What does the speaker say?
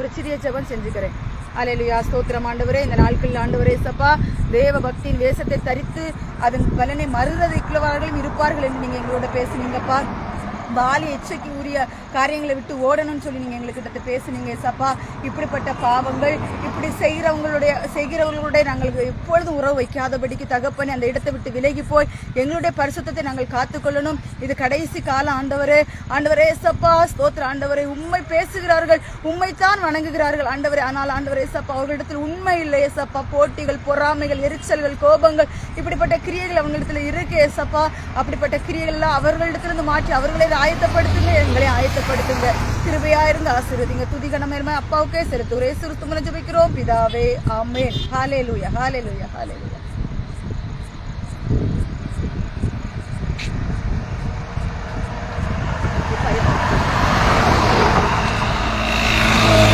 ஒரு சிறிய ஜெபம் செஞ்சுக்கிறேன். அல்லேலூயா. ஸ்தோத்திரம் ஆண்டவரே. இந்த நாட்களில் ஆண்டவரே சப்பா தேவ பக்தியின் வேஷத்தை தரித்து அதன் பலனை மறுதலிக்கிறவர்களும் இருப்பார்கள் என்று நீங்க எங்களோட பேசுனீங்கப்பா. பாலி எச்சைக்கு உரிய காரியங்களை விட்டு ஓடணும்னு சொல்லி நீங்க எங்ககிட்ட பேசுனீங்க சப்பா. இப்படிப்பட்ட பாவங்கள் இப்படி செய்கிறவர்களுடைய நாங்கள் எப்பொழுதும் உறவு வைக்காதபடிக்கு தகப்பனே அந்த இடத்தை விட்டு விலகி போய் எங்களுடைய பரிசுத்தத்தை நாங்கள் காத்துக்கொள்ளணும். இது கடைசி காலம் ஆண்டவரே. ஆண்டவரே சப்பா ஸ்தோத்திர ஆண்டவரே. உண்மை பேசுகிறார்கள், உண்மைத்தான் வணங்குகிறார்கள் ஆண்டவரே. ஆனால் ஆண்டவரே சப்பா அவர்களிடத்தில் உண்மை இல்லையே சப்பா. போட்டிகள், பொறாமைகள், எரிச்சல்கள், கோபங்கள், இப்படிப்பட்ட கிரியைகள் அவங்களிடத்துல இருக்கே சப்பா. அப்படிப்பட்ட கிரியைகள் எல்லாம் அவர்களிடத்திலிருந்து மாற்றி அவர்களை ஆயத்தப்படுத்துங்க, எங்களை ஆயத்தப்படுத்துங்க. கிருபையா இருந்து ஆசீர்வதிங்க. துதிகன மேன்மை அப்பாவுக்கே செலுத்துகிறேன். சுருத்து மூலம் ஜெபிக்கிறோம் பிதாவே. ஆமென். ஹல்லேலூயா, ஹல்லேலூயா, ஹல்லேலூயா.